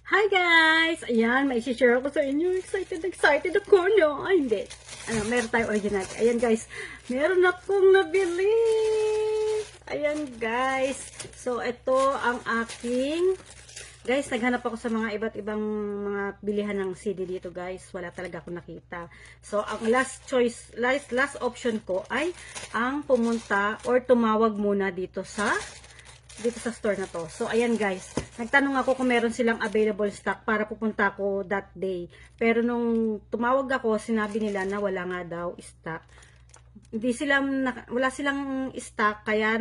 Hi guys! Ayan, may share ako sa inyo. Excited ako, no? Ay, hindi. Meron tayo original. Ayan guys, meron akong nabili. Ayan guys. So, ito ang aking... Guys, naghanap ako sa mga iba't ibang mga bilihan ng CD dito guys. Wala talaga ako nakita. So, ang last choice, last option ko ay ang pumunta or tumawag muna dito sa store na to. So, ayan guys. Nagtanong ako kung meron silang available stock para pupunta ako that day. Pero nung tumawag ako, sinabi nila na wala nga daw stock. Wala silang stock, kaya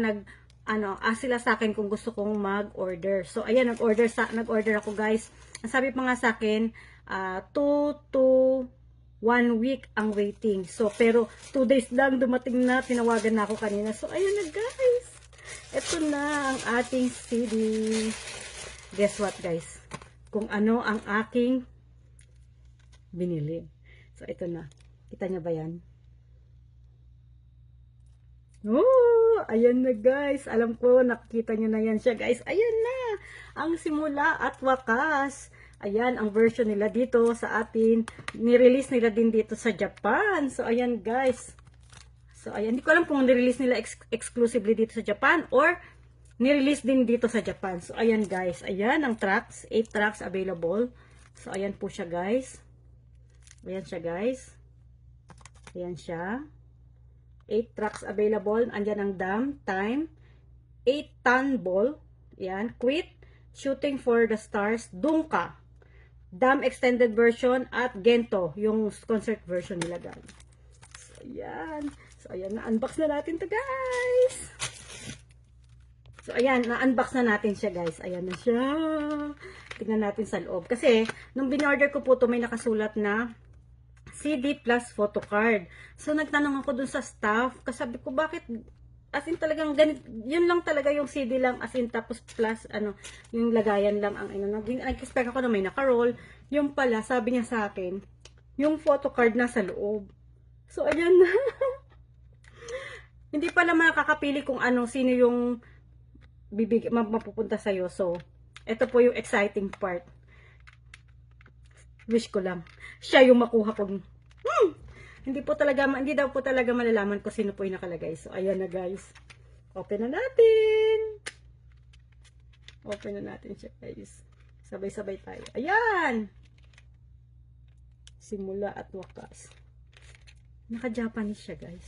sila sa akin kung gusto kong mag-order. So, ayan, nag-order ako guys. Ang sabi pa nga sa akin, 2 to 1 week ang waiting. So, pero 2 days lang dumating na, tinawagan na ako kanina. So, ayan na guys. Ito na ang ating CD. Guess what guys? Kung ano ang aking binili. So, ito na. Kita nyo ba yan? Oh, ayan na guys. Alam ko, nakikita nyo na yan siya guys. Ayan na. Ang simula at wakas. Ayan, ang version nila dito sa atin. Nirelease nila din dito sa Japan. So, ayan guys. So, ayan. Hindi ko alam kung nirelease nila exclusively dito sa Japan or nirelease din dito sa Japan. So, ayan guys. Ayan ang tracks. 8 tracks available. So, ayan po siya guys. Ayan siya guys. Ayan siya. 8 tracks available. Andyan ang dam, time, 8-ton ball. Ayan. Quit, shooting for the stars, Dungka, dam extended version, at Gento, yung concert version nila guys. So, ayan. So, ayan. Na-unbox na natin to guys. So, ayan. Na-unbox na natin siya guys. Ayan na siya. Tingnan natin sa loob. Kasi, nung binorder ko po to may nakasulat na CD plus photocard. So, nagtanong ako dun sa staff. Kasabi ko, bakit, as in talagang, ganit, yun lang talaga yung CD lang, as in tapos plus, yung lagayan lang ang, nag-expect ako na may naka-roll. Yung pala, sabi niya sa akin, yung photocard nasa loob. So, ayan na. Hindi pala makakapili kung sino yung mapupunta sa'yo. So, ito po yung exciting part. Wish ko lang. Siya yung makuha ko. Hindi daw po talaga malalaman ko sino po yung nakalagay. So, ayan na guys. Open na natin. Open na natin siya guys. Sabay-sabay tayo. Ayan! Simula at wakas. Naka-Japanese siya guys.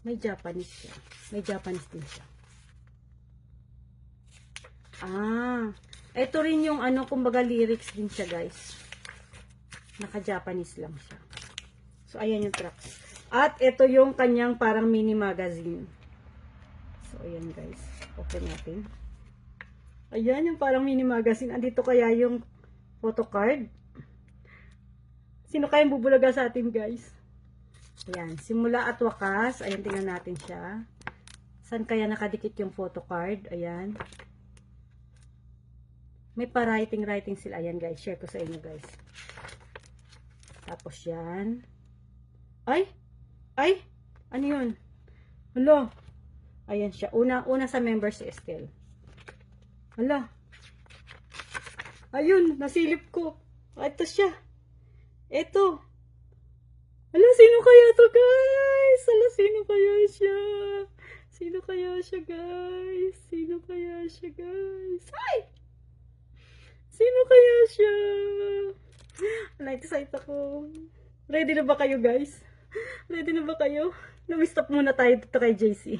May Japanese siya. May Japanese din siya. Ito rin yung kumbaga lyrics din siya guys. Naka-Japanese lang siya. So, ayan yung tracks. At ito yung kanyang parang mini magazine. So, ayan guys. Open natin. Ayan yung parang mini magazine. Andito kaya yung photocard. Sino kayang bubulaga sa atin guys? Ayan. Simula at wakas. Ayan, tingnan natin siya. Saan kaya nakadikit yung photocard? Ayan. May pa-writing sila. Ayan guys. Share ko sa inyo guys. Tapos yan. Ay! Ano yun? Hala! Ayan siya. Una sa members si Estelle. Hala! Ayun! Nasilip ko. Ito siya. Ito. Hala! Sino kaya to guys? Hala! Sino kaya siya? Sino kaya siya guys? Sino kaya siya guys? Ay! Sino kaya siya? Na-excite ako. Ready na ba kayo guys? Ready na ba kayo? Na-stop muna tayo dito kay JC.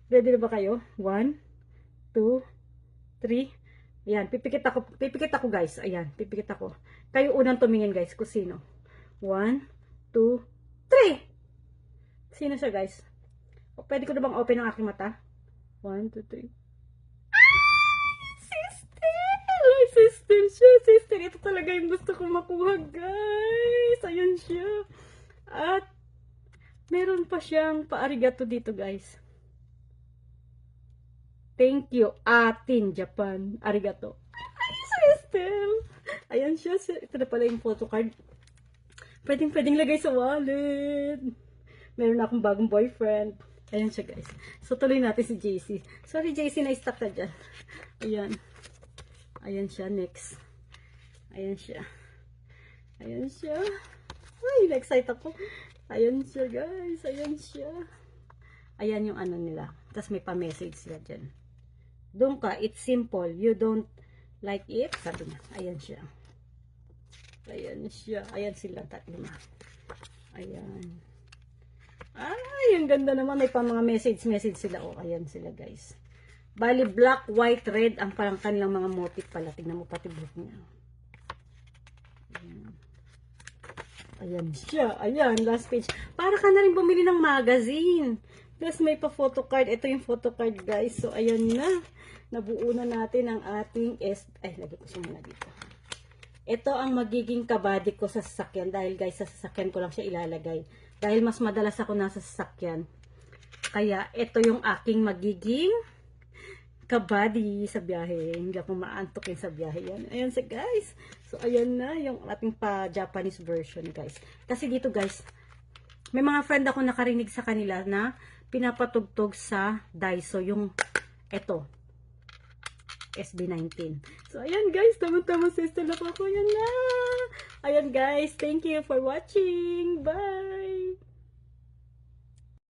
Ready na ba kayo? 1, 2, 3. Ayan, pipikit ako guys. Ayan, pipikit ako. Kayo unang tumingin guys kung sino. 1, 2, 3. Sino siya guys? Pwede ko na bang open ang aking mata? 1, 2, 3. Sister siya. Sister, ito talaga yung gusto kong makuha, guys. Ayan siya. At, meron pa siyang pa-arigato dito, guys. Thank you, atin, Japan. Arigato. Ay, sister. Ayan siya. Ito na pala yung photocard. Pwedeng lagay sa wallet. Meron na akong bagong boyfriend. Ayan siya, guys. So, tuloy natin si JC. Sorry, JC, na-stuck ka dyan. Ayan. Ayan siya, next. Ayan siya. Ayan siya. Ay, na-excite ako. Ayan siya, guys. Ayan siya. Ayan yung ano nila. Tapos may pa-message sila dyan. Doon ka, it's simple. You don't like it. Sabi niya. Ayan siya. Ayan siya. Ayan sila, tatlo. Ayan. Ay, ang ganda naman. May pa mga message sila. Oh, ayan sila, guys. Bali, black, white, red. Ang parang kanilang mga motif pala. Tingnan mo pati buhok niya. Ayan. Ayan siya. Ayan, last page. Para ka na rin bumili ng magazine. Plus, may pa photocard. Ito yung photocard, guys. So, ayan na. Nabuo na natin ang ating Ay, lagay ko siya muna dito. Ito ang magiging kabady ko sa sasakyan. Dahil, guys, sa sasakyan ko lang siya ilalagay. Dahil mas madalas ako nasa sasakyan. Kaya, ito yung aking magiging kabady sa biyahe. Hindi ako maantokin sa biyahe yan. Ayan sa guys. So, ayan na yung ating pa-Japanese version, guys. Kasi dito, guys, may mga friend ako nakarinig sa kanila na pinapatugtog sa Daiso yung eto. SB19. So, ayan guys. Tama-tama sa Estela ko. Ayan na. Ayan guys. Thank you for watching. Bye!